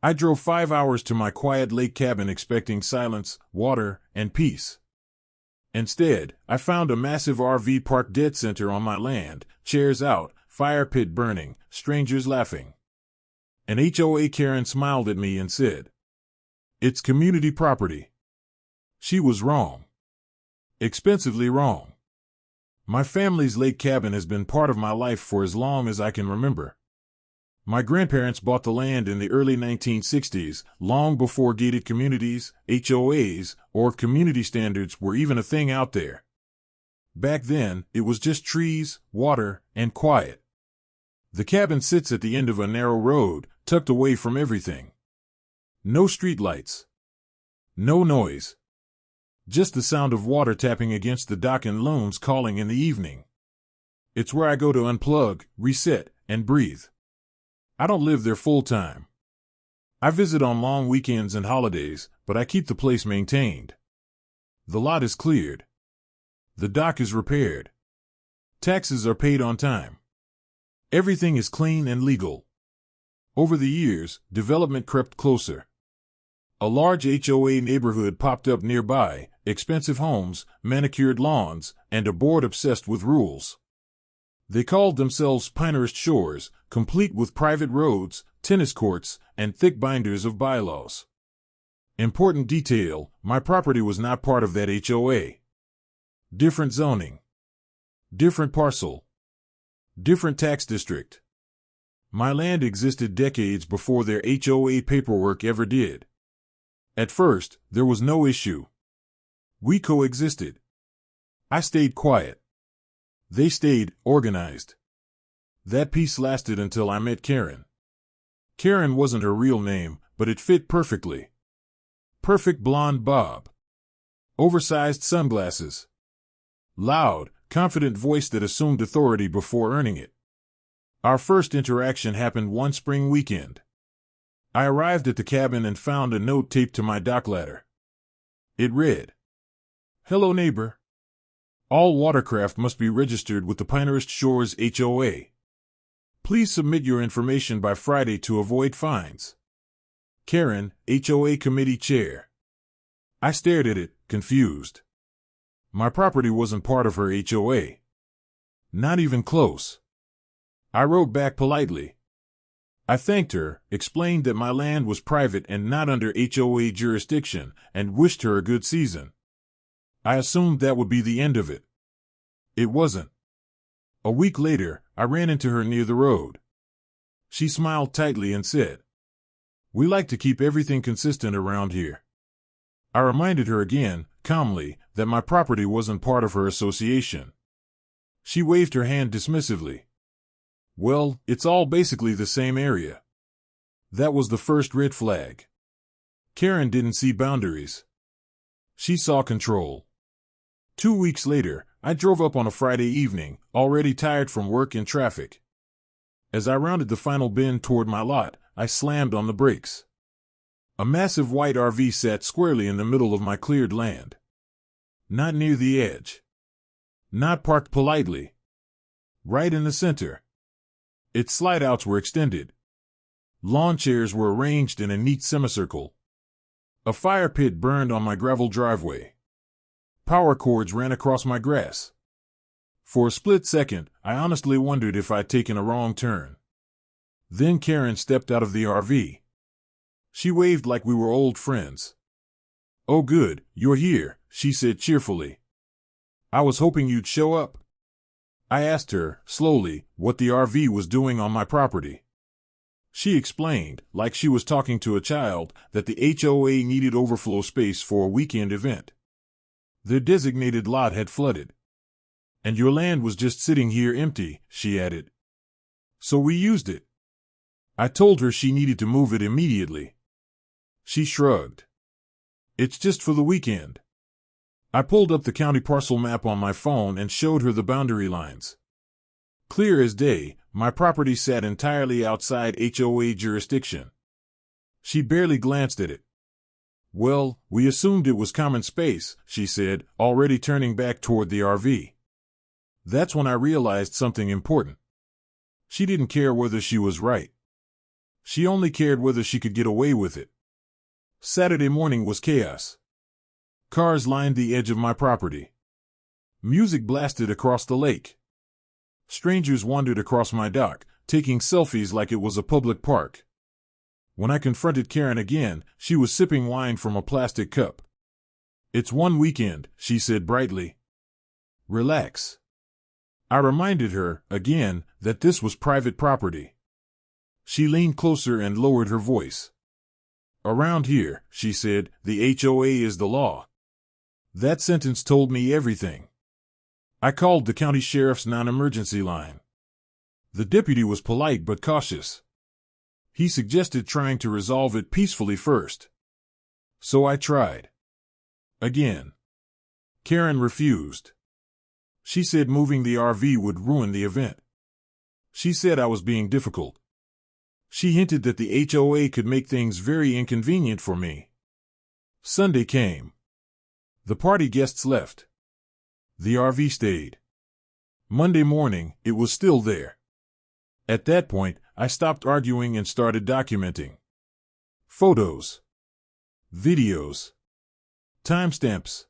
I drove 5 hours to my quiet lake cabin expecting silence, water, and peace. Instead, I found a massive RV park dead center on my land, chairs out, fire pit burning, strangers laughing. An HOA Karen smiled at me and said, "It's community property." She was wrong. Expensively wrong. My family's lake cabin has been part of my life for as long as I can remember. My grandparents bought the land in the early 1960s, long before gated communities, HOAs, or community standards were even a thing out there. Back then, it was just trees, water, and quiet. The cabin sits at the end of a narrow road, tucked away from everything. No streetlights. No noise. Just the sound of water tapping against the dock and loons calling in the evening. It's where I go to unplug, reset, and breathe. I don't live there full time. I visit on long weekends and holidays, but I keep the place maintained. The lot is cleared. The dock is repaired. Taxes are paid on time. Everything is clean and legal. Over the years, development crept closer. A large HOA neighborhood popped up nearby, expensive homes, manicured lawns, and a board obsessed with rules. They called themselves Pinehurst Shores, complete with private roads, tennis courts, and thick binders of bylaws. Important detail, my property was not part of that HOA. Different zoning. Different parcel. Different tax district. My land existed decades before their HOA paperwork ever did. At first, there was no issue. We coexisted. I stayed quiet. They stayed organized. That peace lasted until I met Karen. Karen wasn't her real name, but it fit perfectly. Perfect blonde bob. Oversized sunglasses. Loud, confident voice that assumed authority before earning it. Our first interaction happened one spring weekend. I arrived at the cabin and found a note taped to my dock ladder. It read, "Hello neighbor. All watercraft must be registered with the Pinehurst Shores HOA. Please submit your information by Friday to avoid fines. Karen, HOA Committee Chair." I stared at it, confused. My property wasn't part of her HOA. Not even close. I wrote back politely. I thanked her, explained that my land was private and not under HOA jurisdiction, and wished her a good season. I assumed that would be the end of it. It wasn't. A week later, I ran into her near the road. She smiled tightly and said, "We like to keep everything consistent around here." I reminded her again, calmly, that my property wasn't part of her association. She waved her hand dismissively. "Well, it's all basically the same area." That was the first red flag. Karen didn't see boundaries. She saw control. 2 weeks later, I drove up on a Friday evening, already tired from work and traffic. As I rounded the final bend toward my lot, I slammed on the brakes. A massive white RV sat squarely in the middle of my cleared land. Not near the edge. Not parked politely. Right in the center. Its slide-outs were extended. Lawn chairs were arranged in a neat semicircle. A fire pit burned on my gravel driveway. Power cords ran across my grass. For a split second, I honestly wondered if I'd taken a wrong turn. Then Karen stepped out of the RV. She waved like we were old friends. "Oh good, you're here," she said cheerfully. "I was hoping you'd show up." I asked her, slowly, what the RV was doing on my property. She explained, like she was talking to a child, that the HOA needed overflow space for a weekend event. Their designated lot had flooded. "And your land was just sitting here empty," she added. "So we used it." I told her she needed to move it immediately. She shrugged. "It's just for the weekend." I pulled up the county parcel map on my phone and showed her the boundary lines. Clear as day, my property sat entirely outside HOA jurisdiction. She barely glanced at it. "Well, we assumed it was common space," she said, already turning back toward the RV. That's when I realized something important. She didn't care whether she was right. She only cared whether she could get away with it. Saturday morning was chaos. Cars lined the edge of my property. Music blasted across the lake. Strangers wandered across my dock, taking selfies like it was a public park. When I confronted Karen again, she was sipping wine from a plastic cup. "It's one weekend," she said brightly. "Relax." I reminded her, again, that this was private property. She leaned closer and lowered her voice. "Around here," she said, "the HOA is the law." That sentence told me everything. I called the county sheriff's non-emergency line. The deputy was polite but cautious. He suggested trying to resolve it peacefully first. So I tried. Again. Karen refused. She said moving the RV would ruin the event. She said I was being difficult. She hinted that the HOA could make things very inconvenient for me. Sunday came. The party guests left. The RV stayed. Monday morning, it was still there. At that point, I stopped arguing and started documenting. Photos. Videos. Timestamps.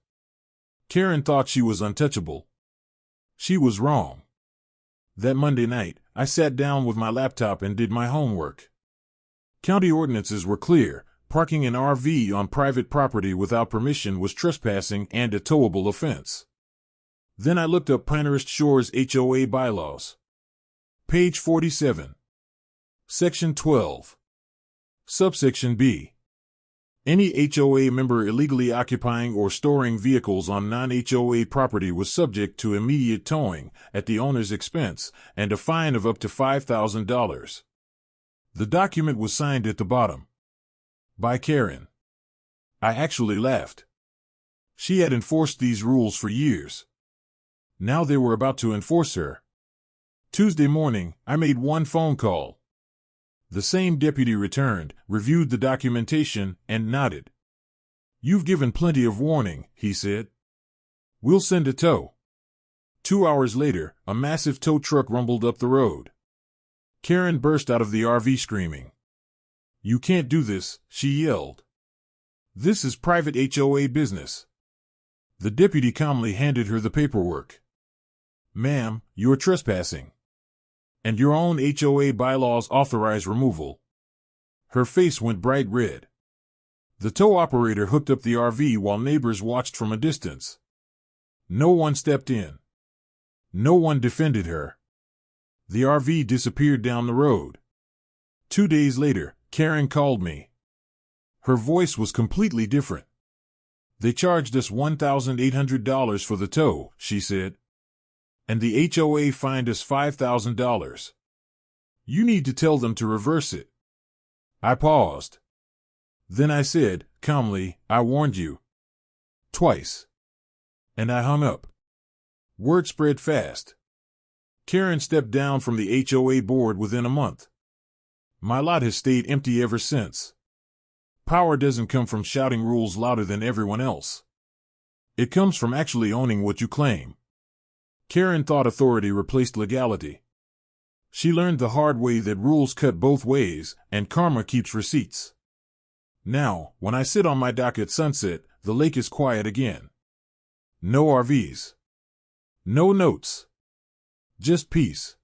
Karen thought she was untouchable. She was wrong. That Monday night, I sat down with my laptop and did my homework. County ordinances were clear. Parking an RV on private property without permission was trespassing and a towable offense. Then I looked up Pinehurst Shore's HOA bylaws. Page 47. Section 12. Subsection B. Any HOA member illegally occupying or storing vehicles on non-HOA property was subject to immediate towing, at the owner's expense, and a fine of up to $5,000. The document was signed at the bottom. By Karen. I actually laughed. She had enforced these rules for years. Now they were about to enforce her. Tuesday morning, I made one phone call. The same deputy returned, reviewed the documentation, and nodded. "You've given plenty of warning," he said. "We'll send a tow." 2 hours later, a massive tow truck rumbled up the road. Karen burst out of the RV screaming. "You can't do this," she yelled. "This is private HOA business." The deputy calmly handed her the paperwork. "Ma'am, you're trespassing. And your own HOA bylaws authorize removal." Her face went bright red. The tow operator hooked up the RV while neighbors watched from a distance. No one stepped in. No one defended her. The RV disappeared down the road. 2 days later, Karen called me. Her voice was completely different. "They charged us $1,800 for the tow," she said. "And the HOA fined us $5,000. You need to tell them to reverse it." I paused. Then I said, calmly, "I warned you. Twice." And I hung up. Word spread fast. Karen stepped down from the HOA board within a month. My lot has stayed empty ever since. Power doesn't come from shouting rules louder than everyone else. It comes from actually owning what you claim. Karen thought authority replaced legality. She learned the hard way that rules cut both ways, and karma keeps receipts. Now, when I sit on my dock at sunset, the lake is quiet again. No RVs. No notes. Just peace.